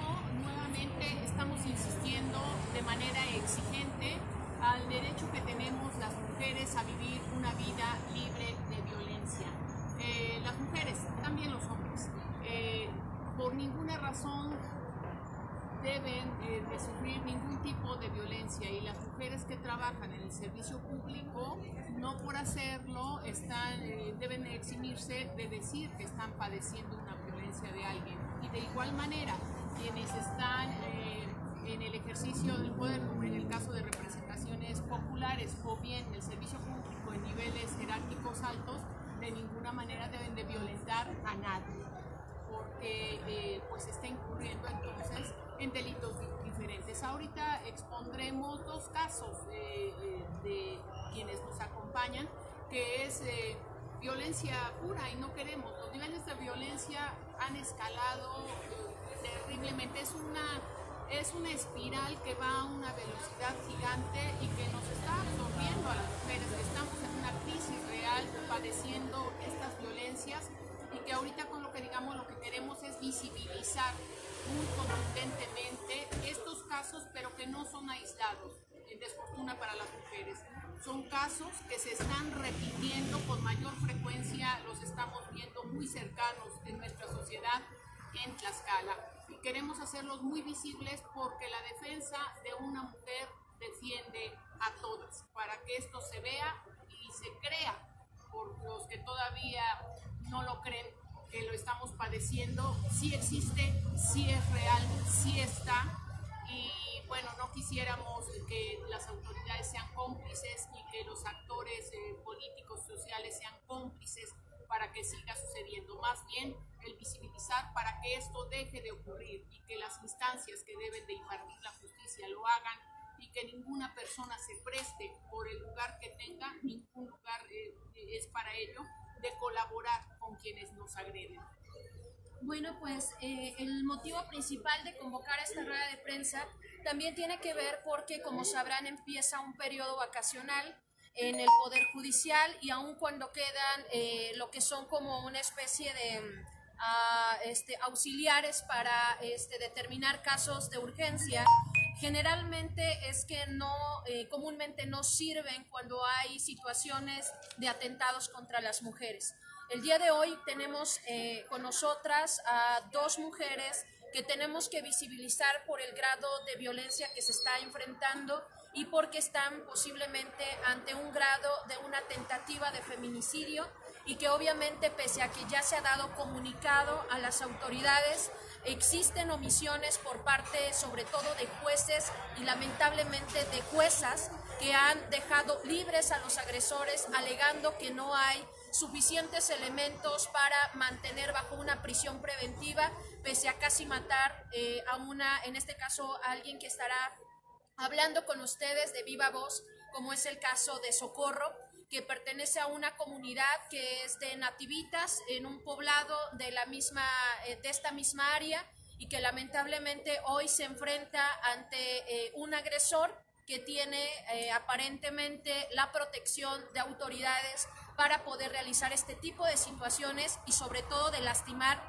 mismo, nuevamente estamos insistiendo de manera exigente al derecho que tenemos las mujeres a vivir una vida libre de violencia. Las mujeres, también los hombres, por ninguna razón deben de sufrir ningún tipo de violencia, y las mujeres que trabajan en el servicio público, no por hacerlo deben eximirse de decir que están padeciendo una violencia de alguien. Y de igual manera, quienes están en el ejercicio del poder, como en el caso de representaciones populares o bien el servicio público en niveles jerárquicos altos, de ninguna manera deben de violentar a nadie, porque pues está incurriendo entonces en delitos diferentes. Ahorita expondremos dos casos de quienes nos acompañan, que es violencia pura, y no queremos. Los niveles de violencia han escalado terriblemente. Es una espiral que va a una velocidad gigante y que nos está absorbiendo a las mujeres. Estamos en una crisis real padeciendo estas violencias, y que ahorita con lo que digamos, lo que queremos es visibilizar muy contundentemente estos casos, pero que no son aislados, en desfortuna para las mujeres. Son casos que se están repitiendo con mayor frecuencia, los estamos viendo muy cercanos en nuestra sociedad en Tlaxcala, y queremos hacerlos muy visibles porque la defensa de una mujer defiende a todas, para que esto se vea y se crea por los que todavía no lo creen, que lo estamos padeciendo. Sí existe, sí es real, sí está, y bueno, no quisiéramos que las autoridades sean cómplices y que los actores políticos, sociales sean cómplices para que siga sucediendo. Más bien el visibilizar para que esto deje de ocurrir, y que las instancias que deben de impartir la justicia lo hagan, y que ninguna persona se preste, por el lugar que tenga, ningún lugar es para ello, de colaborar con quienes nos agreden. Bueno, pues el motivo principal de convocar esta rueda de prensa también tiene que ver porque, como sabrán, empieza un periodo vacacional en el Poder Judicial, y aun cuando quedan lo que son como una especie de auxiliares para determinar casos de urgencia, generalmente es que comúnmente no sirven cuando hay situaciones de atentados contra las mujeres. El día de hoy tenemos con nosotras a dos mujeres que tenemos que visibilizar por el grado de violencia que se está enfrentando, y porque están posiblemente ante un grado de una tentativa de feminicidio, y que obviamente, pese a que ya se ha dado comunicado a las autoridades, existen omisiones por parte sobre todo de jueces y lamentablemente de juezas, que han dejado libres a los agresores, alegando que no hay suficientes elementos para mantener bajo una prisión preventiva, pese a casi matar en este caso, a alguien que estará hablando con ustedes de viva voz, como es el caso de Socorro, que pertenece a una comunidad que es de nativitas en un poblado de esta misma área, y que lamentablemente hoy se enfrenta ante un agresor que tiene aparentemente la protección de autoridades para poder realizar este tipo de situaciones, y sobre todo de lastimar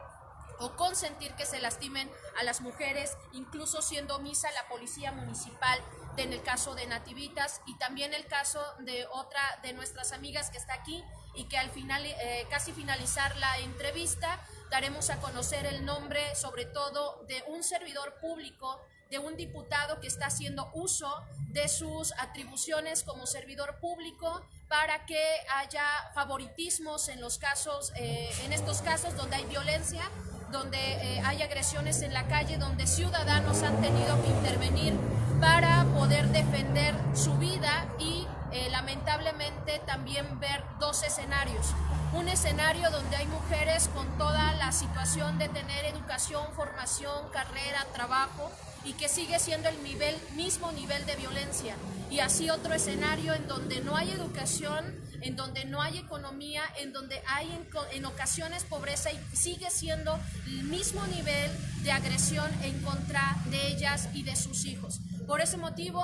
o consentir que se lastimen a las mujeres, incluso siendo omisa la policía municipal en el caso de Nativitas, y también el caso de otra de nuestras amigas que está aquí, y que al final, casi finalizar la entrevista, daremos a conocer el nombre sobre todo de un servidor público, de un diputado que está haciendo uso de sus atribuciones como servidor público para que haya favoritismos en estos casos donde hay violencia, donde hay agresiones en la calle, donde ciudadanos han tenido que intervenir para poder defender su vida, y lamentablemente también ver dos escenarios. Un escenario donde hay mujeres con toda la situación de tener educación, formación, carrera, trabajo, y que sigue siendo el mismo nivel de violencia. Y así otro escenario en donde no hay educación, en donde no hay economía, en donde hay en ocasiones pobreza, y sigue siendo el mismo nivel de agresión en contra de ellas y de sus hijos. Por ese motivo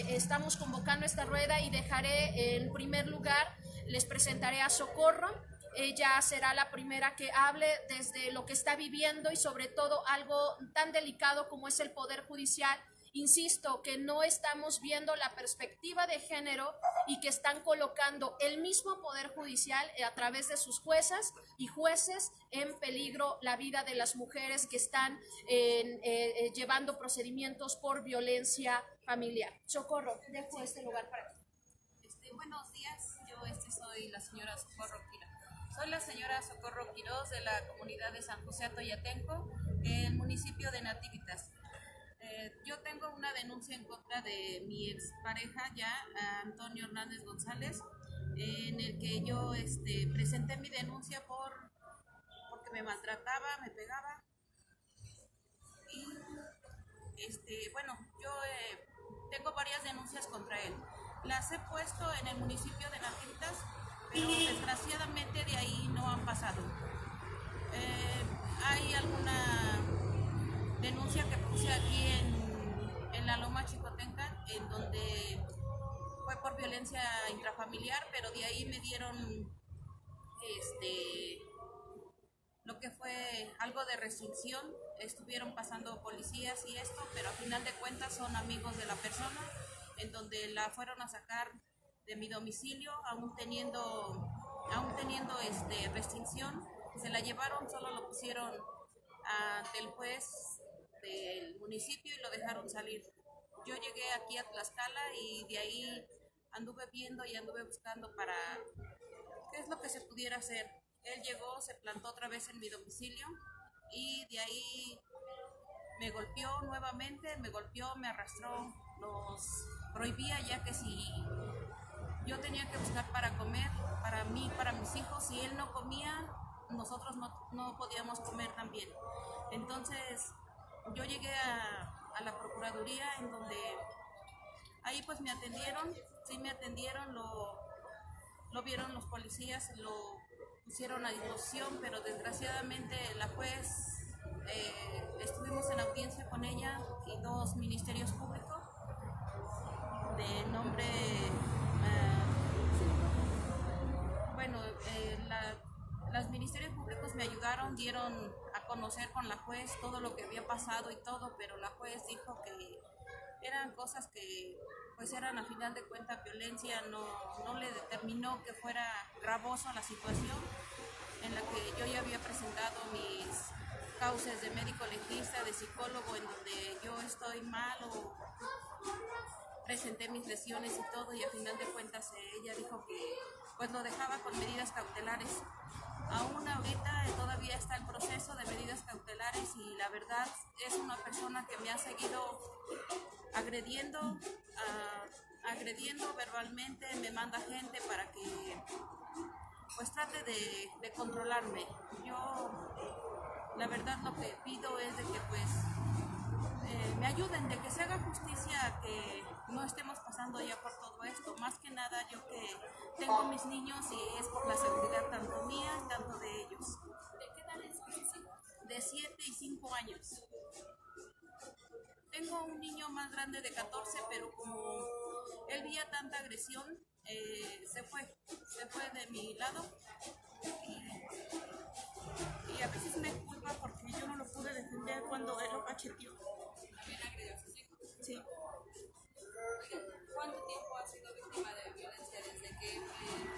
estamos convocando esta rueda, y dejaré en primer lugar, les presentaré a Socorro. ella será la primera que hable desde lo que está viviendo y sobre todo algo tan delicado como es el Poder Judicial. Insisto que no estamos viendo la perspectiva de género y que están colocando el mismo Poder Judicial a través de sus juezas y jueces en peligro la vida de las mujeres que están llevando procedimientos por violencia familiar. Socorro, dejo este lugar para ti. Buenos días, yo soy la señora Socorro Quiroz. Soy la señora Socorro Quiroz de la comunidad de San José Atoyatenco, el municipio de Nativitas. Yo tengo una denuncia en contra de mi expareja ya, Antonio Hernández González, en el que yo presenté mi denuncia porque me maltrataba, me pegaba. Y bueno, yo tengo varias denuncias contra él. Las he puesto en el municipio de Nativitas, pero desgraciadamente de ahí no han pasado. Hay alguna denuncia que puse aquí en la Loma Chicotenca, en donde fue por violencia intrafamiliar, pero de ahí me dieron lo que fue algo de restricción. Estuvieron pasando policías y esto, pero a final de cuentas son amigos de la persona, en donde la fueron a sacar de mi domicilio, aún teniendo restricción. Se la llevaron, solo lo pusieron ante el juez del municipio y lo dejaron salir. Yo llegué aquí a Tlaxcala y de ahí anduve viendo y anduve buscando para qué es lo que se pudiera hacer. Él llegó, se plantó otra vez en mi domicilio y de ahí me golpeó nuevamente, me arrastró, nos prohibía ya que si yo tenía que buscar para comer, para mí, para mis hijos, si él no comía, nosotros no podíamos comer también. Entonces yo llegué a la Procuraduría, en donde ahí pues me atendieron, sí me atendieron, lo vieron los policías, lo pusieron a disposición, pero desgraciadamente la juez, estuvimos en audiencia con ella y dos ministerios públicos de nombre, los ministerios públicos me ayudaron, dieron a conocer con la juez todo lo que había pasado y todo, pero la juez dijo que eran cosas que pues eran a final de cuentas violencia, no le determinó que fuera gravosa la situación, en la que yo ya había presentado mis causas de médico legista, de psicólogo, en donde yo estoy mal o presenté mis lesiones y todo, y a final de cuentas ella dijo que pues lo dejaba con medidas cautelares. Aún ahorita todavía está el proceso de medidas cautelares y la verdad es una persona que me ha seguido agrediendo verbalmente, me manda gente para que pues trate de controlarme. Yo la verdad lo que pido es de que pues me ayuden, de que se haga justicia, que no estemos pasando ya por todo esto. Más que nada yo que tengo mis niños y es por la seguridad tanto mía tanto de ellos. ¿De qué edad es sus hijos? De 7 y 5 años. Tengo un niño más grande de 14, pero como él veía tanta agresión, se fue de mi lado y a veces me culpa porque yo no lo pude defender cuando él lo cacheteó. ¿También agredió a sus hijos? Sí. ¿Cuánto tiempo ha sido víctima de violencia desde que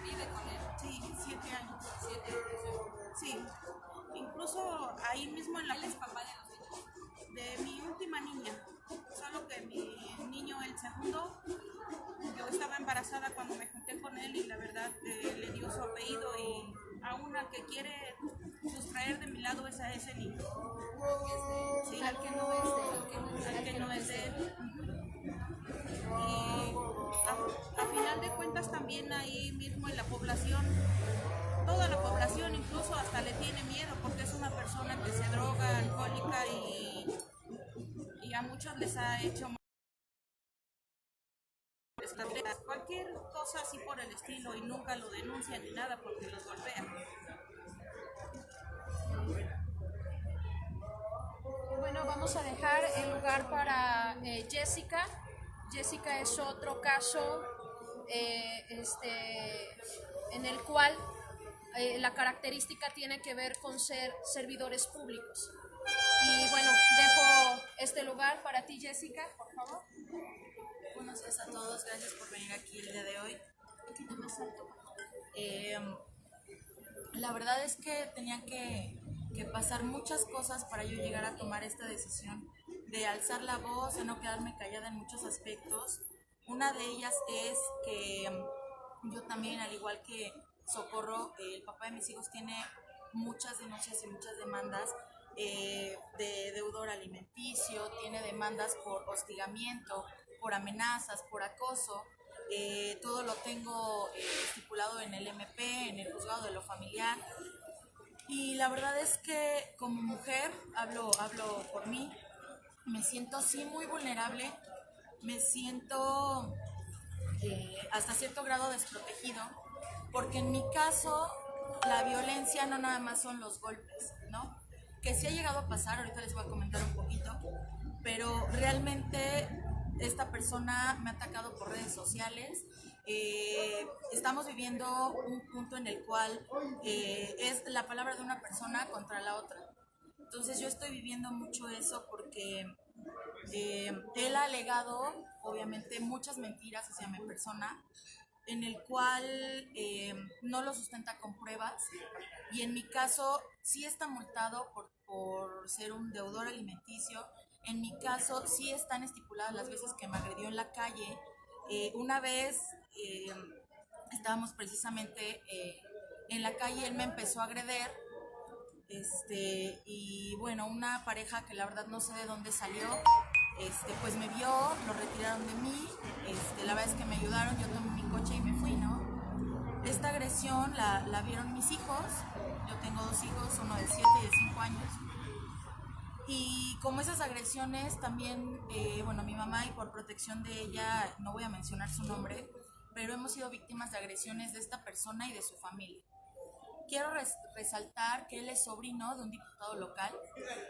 vive con él? Sí, 7 años. 7 años. Sí. Incluso ahí mismo en la... ¿Él es papá de los niños? De mi última niña, solo que mi niño, el segundo, yo estaba embarazada cuando me junté con él y la verdad le dio su apellido y a una que quiere sustraer de mi lado es a ese niño. Sí, al que no es de él. Al que no es de él. Y a final de cuentas también ahí mismo en la población, toda la población incluso hasta le tiene miedo porque es una persona que se droga, alcohólica y a muchos les ha hecho cualquier cosa así por el estilo y nunca lo denuncian ni nada porque los golpean. Bueno, vamos a dejar el lugar para Jessica. Jessica es otro caso en el cual la característica tiene que ver con ser servidores públicos. Y bueno, dejo este lugar para ti, Jessica, por favor. Buenos días a todos, gracias por venir aquí el día de hoy. Un poquito más alto. La verdad es que tenía que pasar muchas cosas para yo llegar a tomar esta decisión de alzar la voz, de no quedarme callada en muchos aspectos. Una de ellas es que yo también, al igual que Socorro, el papá de mis hijos tiene muchas denuncias y muchas demandas de deudor alimenticio, tiene demandas por hostigamiento, por amenazas, por acoso. Todo lo tengo estipulado en el MP, en el juzgado de lo familiar. Y la verdad es que como mujer, hablo por mí, me siento sí muy vulnerable, me siento hasta cierto grado desprotegido, porque en mi caso la violencia no nada más son los golpes, ¿no? Que sí ha llegado a pasar, ahorita les voy a comentar un poquito, pero realmente esta persona me ha atacado por redes sociales. Estamos viviendo un punto en el cual es la palabra de una persona contra la otra. Entonces yo estoy viviendo mucho eso porque él ha alegado, obviamente, muchas mentiras hacia mi persona, en el cual no lo sustenta con pruebas, y en mi caso sí está multado por ser un deudor alimenticio. En mi caso sí están estipuladas las veces que me agredió en la calle. Una vez estábamos precisamente en la calle, él me empezó a agredir, y bueno, una pareja que la verdad no sé de dónde salió, pues me vio, lo retiraron de mí, la verdad es que me ayudaron, yo tomé mi coche y me fui, ¿no? Esta agresión la vieron mis hijos, yo tengo 2 hijos, uno de 7 y de 5 años, y como esas agresiones también, bueno, mi mamá, y por protección de ella, no voy a mencionar su nombre, pero hemos sido víctimas de agresiones de esta persona y de su familia. Quiero resaltar que él es sobrino de un diputado local,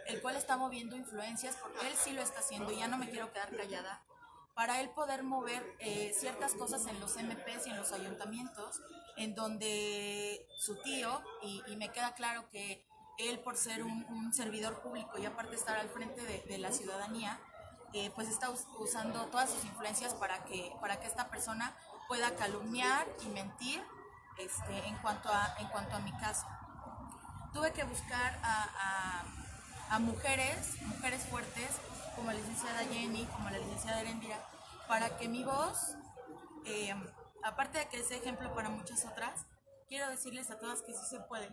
el cual está moviendo influencias, porque él sí lo está haciendo, y ya no me quiero quedar callada, para él poder mover ciertas cosas en los MPs y en los ayuntamientos, en donde su tío, y me queda claro que él, por ser un servidor público y aparte estar al frente de la ciudadanía, pues está usando todas sus influencias para que esta persona pueda calumniar y mentir en cuanto a mi caso. Tuve que buscar a mujeres fuertes, como la licenciada Jenny, como la licenciada Erendira, para que mi voz, aparte de que sea ejemplo para muchas otras, quiero decirles a todas que sí se puede.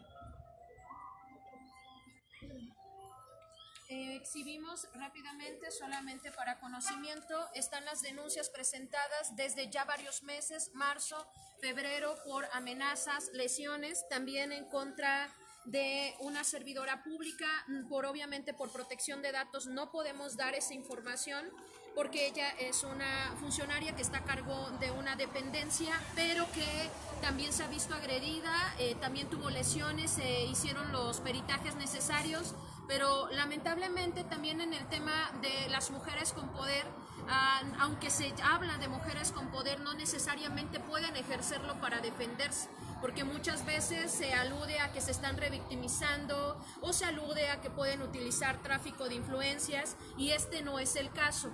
Exhibimos rápidamente, solamente para conocimiento, están las denuncias presentadas desde ya varios meses, marzo, febrero, por amenazas, lesiones, también en contra de una servidora pública. Obviamente por protección de datos no podemos dar esa información, porque ella es una funcionaria que está a cargo de una dependencia, pero que también se ha visto agredida, también tuvo lesiones, se hicieron los peritajes necesarios, pero lamentablemente también en el tema de las mujeres con poder, aunque se habla de mujeres con poder, no necesariamente pueden ejercerlo para defenderse, porque muchas veces se alude a que se están revictimizando o se alude a que pueden utilizar tráfico de influencias, y este no es el caso.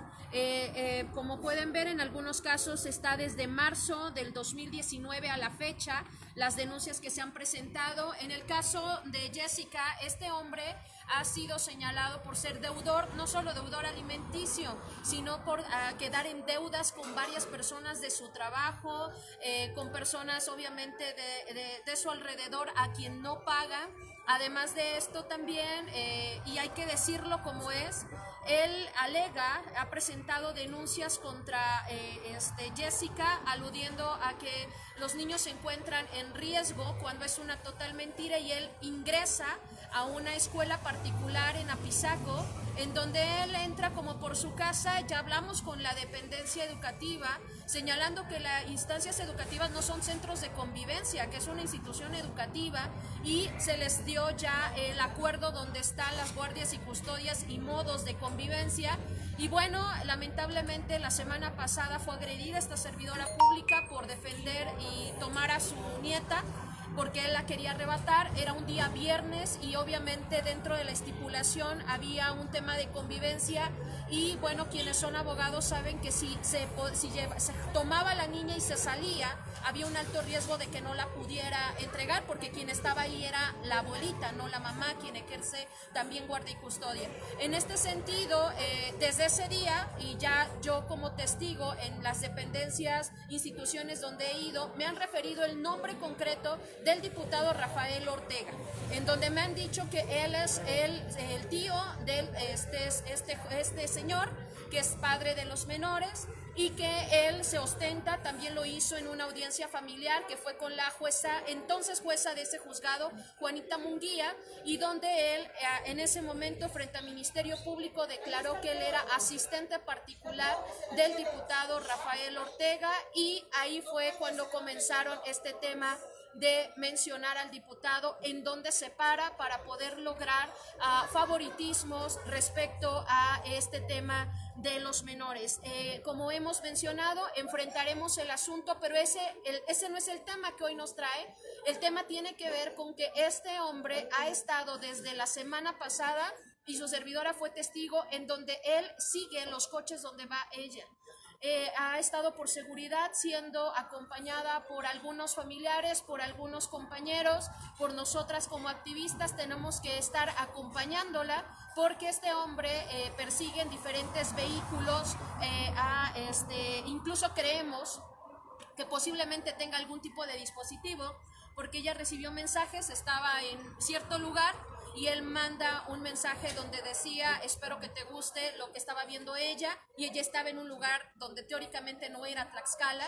Como pueden ver, en algunos casos está desde marzo del 2019 a la fecha las denuncias que se han presentado. En el caso de Jessica, este hombre ha sido señalado por ser deudor, no solo deudor alimenticio, sino por quedar en deudas con varias personas de su trabajo, con personas obviamente de su alrededor a quien no paga. Además de esto también, y hay que decirlo como es, él ha presentado denuncias contra Jessica, aludiendo a que los niños se encuentran en riesgo, cuando es una total mentira, y él ingresa a una escuela particular en Apizaco, en donde él entra como por su casa. Ya hablamos con la dependencia educativa, señalando que las instancias educativas no son centros de convivencia, que es una institución educativa, y se les dio ya el acuerdo donde están las guardias y custodias y modos de convivencia. Y bueno, lamentablemente la semana pasada fue agredida esta servidora pública por defender y tomar a su nieta. porque él la quería arrebatar. Era un día viernes y obviamente dentro de la estipulación había un tema de convivencia y bueno, quienes son abogados saben que si se tomaba a la niña y se salía, había un alto riesgo de que no la pudiera entregar, porque quien estaba ahí era la abuelita, no la mamá, quien ejerce también guardia y custodia. En este sentido, desde ese día, y ya yo como testigo en las dependencias, instituciones donde he ido, me han referido el nombre concreto del diputado Rafael Ortega, en donde me han dicho que él es el tío de este señor, que es padre de los menores, y que él se ostenta, también lo hizo en una audiencia familiar que fue con la jueza, entonces jueza de ese juzgado, Juanita Munguía, y donde él en ese momento frente al Ministerio Público declaró que él era asistente particular del diputado Rafael Ortega, y ahí fue cuando comenzaron este tema de mencionar al diputado en donde se para poder lograr favoritismos respecto a este tema de los menores. Como hemos mencionado, enfrentaremos el asunto, pero ese no es el tema que hoy nos trae. El tema tiene que ver con que este hombre ha estado desde la semana pasada, y su servidora fue testigo, en donde él sigue los coches donde va ella. Ha estado por seguridad siendo acompañada por algunos familiares, por algunos compañeros, por nosotras como activistas tenemos que estar acompañándola, porque este hombre persigue en diferentes vehículos, incluso creemos que posiblemente tenga algún tipo de dispositivo, porque ella recibió mensajes, estaba en cierto lugar, y él manda un mensaje donde decía: espero que te guste lo que estaba viendo ella, y ella estaba en un lugar donde teóricamente no era Tlaxcala.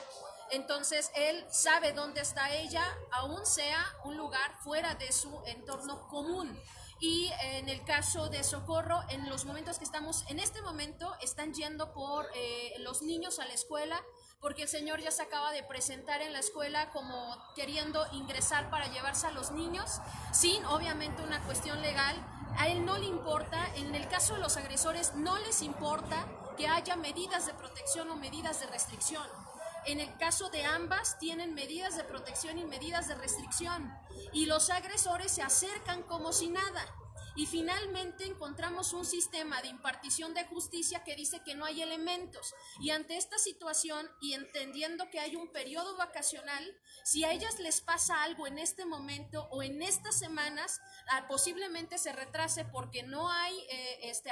Entonces él sabe dónde está ella, aún sea un lugar fuera de su entorno común. Y en el caso de Socorro, en los momentos que estamos, en este momento están yendo por los niños a la escuela, porque el señor ya se acaba de presentar en la escuela como queriendo ingresar para llevarse a los niños, sin obviamente una cuestión legal. A él no le importa, en el caso de los agresores no les importa que haya medidas de protección o medidas de restricción. En el caso de ambas tienen medidas de protección y medidas de restricción, y los agresores se acercan como si nada. Y finalmente encontramos un sistema de impartición de justicia que dice que no hay elementos, y ante esta situación y entendiendo que hay un periodo vacacional, si a ellas les pasa algo en este momento o en estas semanas, posiblemente se retrase porque no hay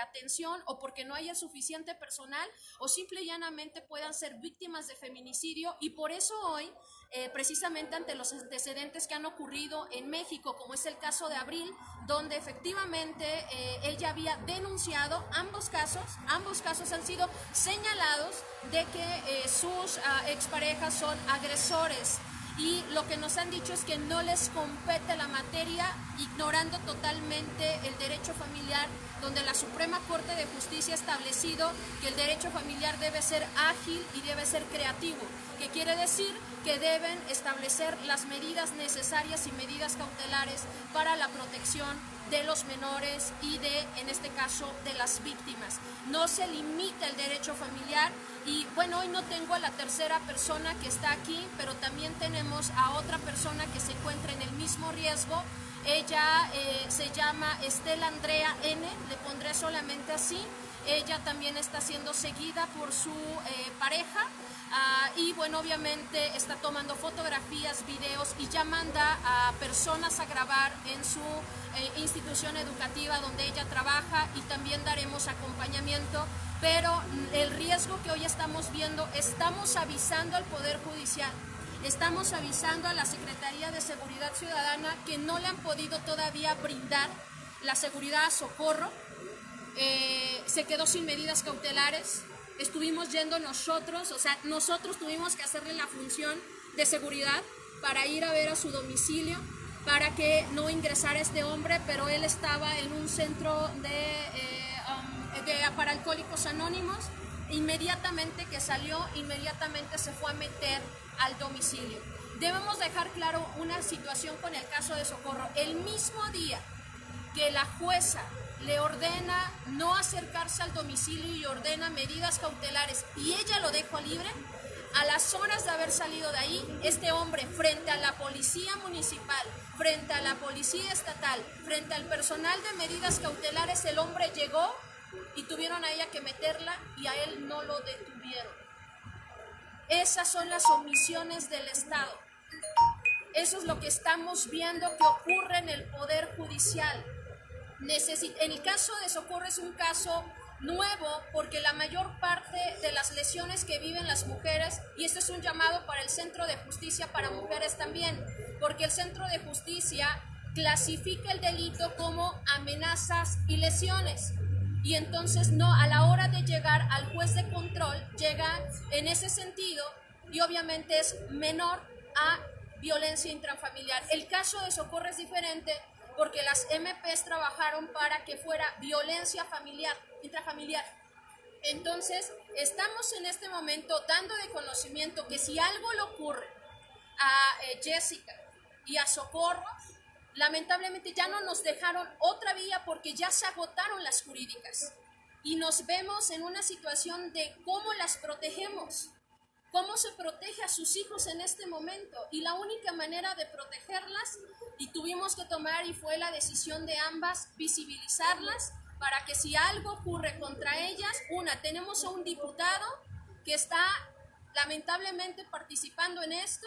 atención, o porque no haya suficiente personal, o simple y llanamente puedan ser víctimas de feminicidio. Y por eso hoy, precisamente ante los antecedentes que han ocurrido en México, como es el caso de Abril, donde efectivamente ella había denunciado ambos casos han sido señalados de que sus exparejas son agresores, y lo que nos han dicho es que no les compete la materia, ignorando totalmente el derecho familiar, donde la Suprema Corte de Justicia ha establecido que el derecho familiar debe ser ágil y debe ser creativo, que quiere decir que deben establecer las medidas necesarias y medidas cautelares para la protección de los menores y en este caso, de las víctimas. No se limita el derecho familiar. Y bueno, hoy no tengo a la tercera persona que está aquí, pero también tenemos a otra persona que se encuentra en el mismo riesgo. Ella se llama Estela Andrea N, le pondré solamente así. Ella también está siendo seguida por su pareja, y bueno, obviamente está tomando fotografías, videos, y ya manda a personas a grabar en su institución educativa donde ella trabaja, y también daremos acompañamiento. Pero el riesgo que hoy estamos viendo, estamos avisando al Poder Judicial, estamos avisando a la Secretaría de Seguridad Ciudadana que no le han podido todavía brindar la seguridad a Socorro. Se quedó sin medidas cautelares. Estuvimos yendo nosotros, o sea, nosotros tuvimos que hacerle la función de seguridad para ir a ver a su domicilio, para que no ingresara este hombre, pero él estaba en un centro para alcohólicos anónimos. Inmediatamente que salió, inmediatamente se fue a meter al domicilio. Debemos dejar claro una situación con el caso de Socorro. El mismo día que la jueza le ordena no acercarse al domicilio y ordena medidas cautelares, y ella lo dejó libre, A las horas de haber salido de ahí, este hombre, frente a la policía municipal, frente a la policía estatal, frente al personal de medidas cautelares, el hombre llegó y tuvieron a ella que meterla y a él no lo detuvieron. Esas son las omisiones del Estado. Eso es lo que estamos viendo que ocurre en el Poder Judicial. En el caso de Socorro es un caso nuevo porque la mayor parte de las lesiones que viven las mujeres, y este es un llamado para el Centro de Justicia para Mujeres también, porque el Centro de Justicia clasifica el delito como amenazas y lesiones. Y entonces no, a la hora de llegar al juez de control, llega en ese sentido y obviamente es menor a violencia intrafamiliar. El caso de Socorro es diferente porque las MPs trabajaron para que fuera violencia familiar, intrafamiliar. Entonces, estamos en este momento dando de conocimiento que si algo le ocurre a Jessica y a Socorro, lamentablemente ya no nos dejaron otra vía porque ya se agotaron las jurídicas. Y nos vemos en una situación de cómo las protegemos. ¿Cómo se protege a sus hijos en este momento? Y la única manera de protegerlas, y tuvimos que tomar, y fue la decisión de ambas, visibilizarlas, para que si algo ocurre contra ellas, tenemos a un diputado que está lamentablemente participando en esto,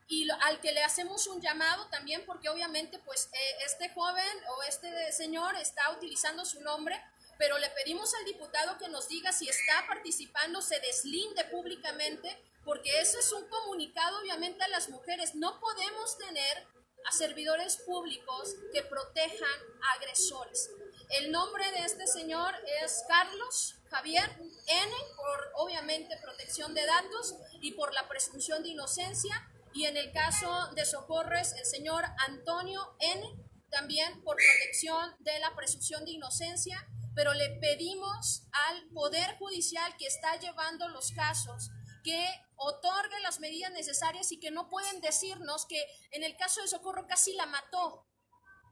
y al que le hacemos un llamado también, porque obviamente pues este joven o este señor está utilizando su nombre, pero le pedimos al diputado que nos diga si está participando, se deslinde públicamente, porque eso es un comunicado obviamente a las mujeres. No podemos tener a servidores públicos que protejan a agresores. El nombre de este señor es Carlos Javier N, por obviamente protección de datos y por la presunción de inocencia, y en el caso de Socorro es el señor Antonio N, también por protección de la presunción de inocencia. Pero le pedimos al Poder Judicial que está llevando los casos que otorgue las medidas necesarias y que no pueden decirnos que en el caso de Socorro casi la mató.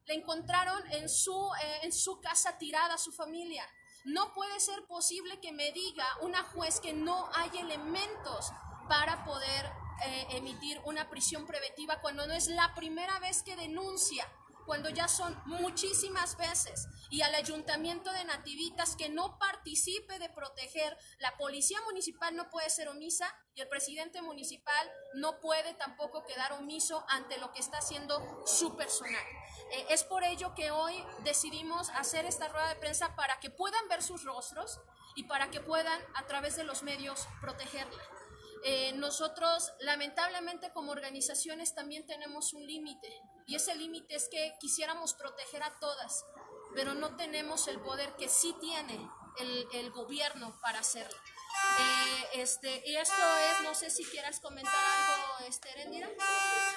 La encontraron en su casa tirada a su familia. No puede ser posible que me diga una juez que no hay elementos para poder emitir una prisión preventiva cuando no es la primera vez que denuncia, cuando ya son muchísimas veces, y al Ayuntamiento de Nativitas que no participe de proteger. La policía municipal no puede ser omisa y el presidente municipal no puede tampoco quedar omiso ante lo que está haciendo su personal. Es por ello que hoy decidimos hacer esta rueda de prensa para que puedan ver sus rostros y para que puedan a través de los medios protegerla. Nosotros lamentablemente como organizaciones también tenemos un límite, y ese límite es que quisiéramos proteger a todas, pero no tenemos el poder que sí tiene el gobierno para hacerlo. Y esto es, no sé si quieras comentar algo, Erendira.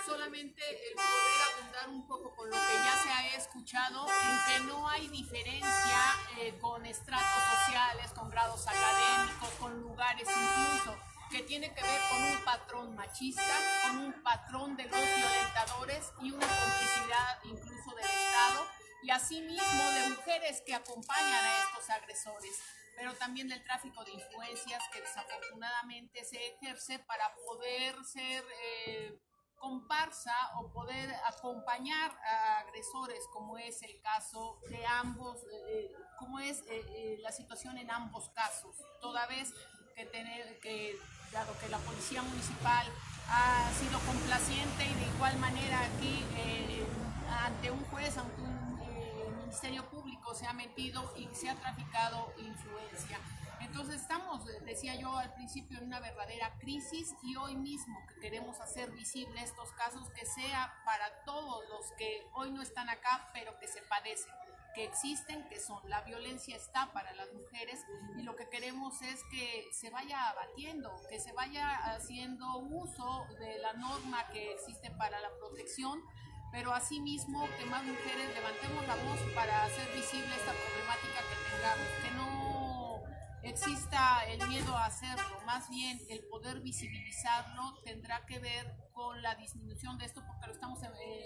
Solamente el poder abundar un poco con lo que ya se ha escuchado, en que no hay diferencia con estratos sociales, con grados académicos, con lugares incluso, que tiene que ver con un patrón machista, con un patrón de los violentadores y una complicidad incluso del Estado, y asimismo de mujeres que acompañan a estos agresores, pero también del tráfico de influencias que desafortunadamente se ejerce para poder ser comparsa o poder acompañar a agresores, como es el caso de ambos, como es la situación en ambos casos, toda vez que dado que la policía municipal ha sido complaciente y de igual manera aquí ante un juez, ante un ministerio público se ha metido y se ha traficado influencia. Entonces estamos, decía yo al principio, en una verdadera crisis, y hoy mismo que queremos hacer visible estos casos, que sea para todos los que hoy no están acá, pero que se padecen, que existen, que son. La violencia está para las mujeres y lo que queremos es que se vaya abatiendo, que se vaya haciendo uso de la norma que existe para la protección, pero asimismo que más mujeres levantemos la voz para hacer visible esta problemática que tengamos, que no exista el miedo a hacerlo, más bien el poder visibilizarlo tendrá que ver con la disminución de esto, porque lo estamos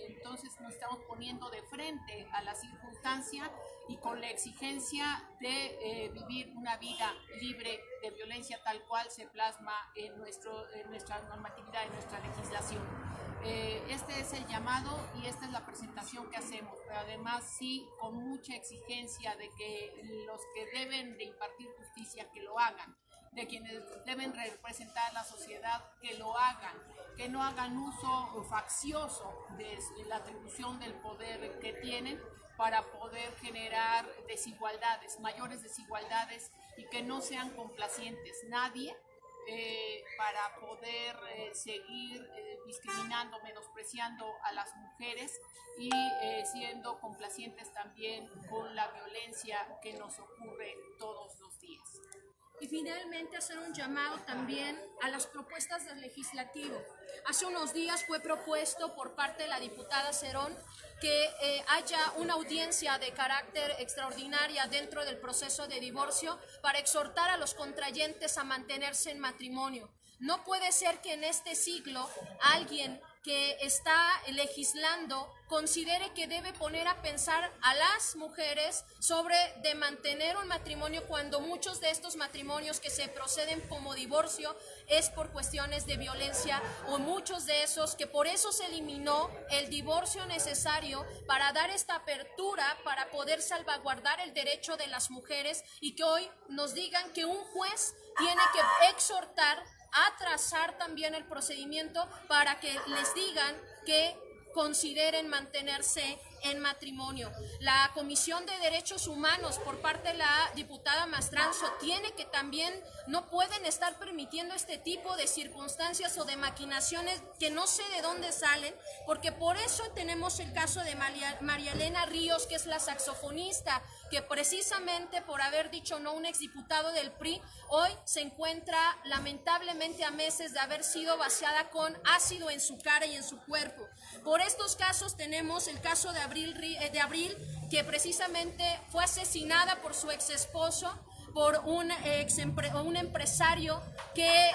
entonces nos estamos poniendo de frente a la circunstancia y con la exigencia de vivir una vida libre de violencia tal cual se plasma en nuestra normatividad, en nuestra legislación. Este es el llamado y esta es la presentación que hacemos, pero además sí con mucha exigencia de que los que deben de impartir justicia que lo hagan, de quienes deben representar a la sociedad que lo hagan, que no hagan uso faccioso de la atribución del poder que tienen para poder generar desigualdades, mayores desigualdades, y que no sean complacientes nadie para poder seguir discriminando, menospreciando a las mujeres y siendo complacientes también con la violencia que nos ocurre todos los días. Y finalmente hacer un llamado también a las propuestas del legislativo. Hace unos días fue propuesto por parte de la diputada Cerón que haya una audiencia de carácter extraordinaria dentro del proceso de divorcio para exhortar a los contrayentes a mantenerse en matrimonio. No puede ser que en este siglo alguien que está legislando considere que debe poner a pensar a las mujeres sobre de mantener un matrimonio cuando muchos de estos matrimonios que se proceden como divorcio es por cuestiones de violencia, o muchos de esos que por eso se eliminó el divorcio necesario para dar esta apertura para poder salvaguardar el derecho de las mujeres, y que hoy nos digan que un juez tiene que exhortar a trazar también el procedimiento para que les digan que consideren mantenerse en matrimonio. La Comisión de Derechos Humanos por parte de la diputada Mastranzo tiene que también, no pueden estar permitiendo este tipo de circunstancias o de maquinaciones que no sé de dónde salen, porque por eso tenemos el caso de María Elena Ríos, que es la saxofonista, que precisamente por haber dicho no un exdiputado del PRI, hoy se encuentra lamentablemente a meses de haber sido vaciada con ácido en su cara y en su cuerpo. Por estos casos tenemos el caso de Abril, que precisamente fue asesinada por su ex esposo, por un empresario que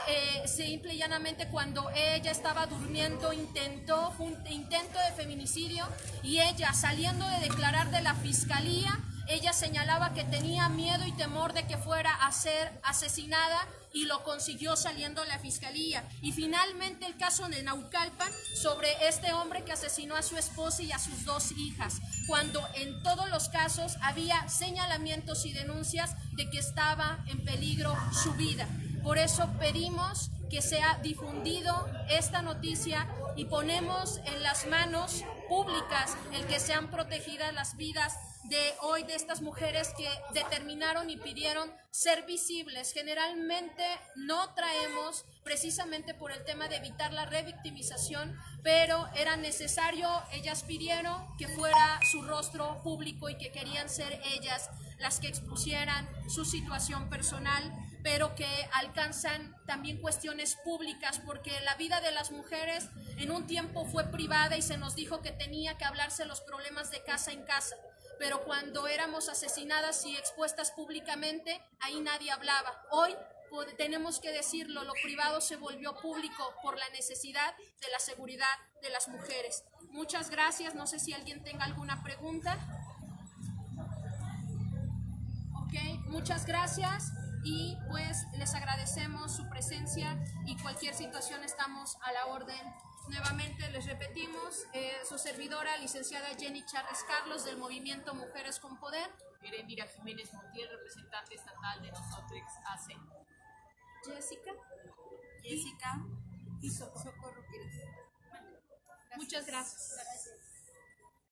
simple y llanamente cuando ella estaba durmiendo intento de feminicidio, y ella saliendo de declarar de la fiscalía, ella señalaba que tenía miedo y temor de que fuera a ser asesinada, y lo consiguió saliendo de la fiscalía. Y finalmente el caso de Naucalpan sobre este hombre que asesinó a su esposa y a sus 2 hijas, cuando en todos los casos había señalamientos y denuncias de que estaba en peligro su vida. Por eso pedimos que sea difundido esta noticia y ponemos en las manos públicas el que sean protegidas las vidas de hoy de estas mujeres que determinaron y pidieron ser visibles. Generalmente no traemos, precisamente por el tema de evitar la revictimización, pero era necesario, ellas pidieron que fuera su rostro público y que querían ser ellas las que expusieran su situación personal, pero que alcanzan también cuestiones públicas, porque la vida de las mujeres en un tiempo fue privada y se nos dijo que tenía que hablarse los problemas de casa en casa, pero cuando éramos asesinadas y expuestas públicamente, ahí nadie hablaba. Hoy tenemos que decirlo, lo privado se volvió público por la necesidad de la seguridad de las mujeres. Muchas gracias, no sé si alguien tenga alguna pregunta. Ok, muchas gracias. Y pues les agradecemos su presencia, y cualquier situación estamos a la orden. Nuevamente les repetimos, su servidora, licenciada Jenny Charles Carlos, del Movimiento Mujeres con Poder. Erendira Jiménez Montiel, representante estatal de Nosotrex AC. Jessica y Socorro Pérez. Muchas gracias.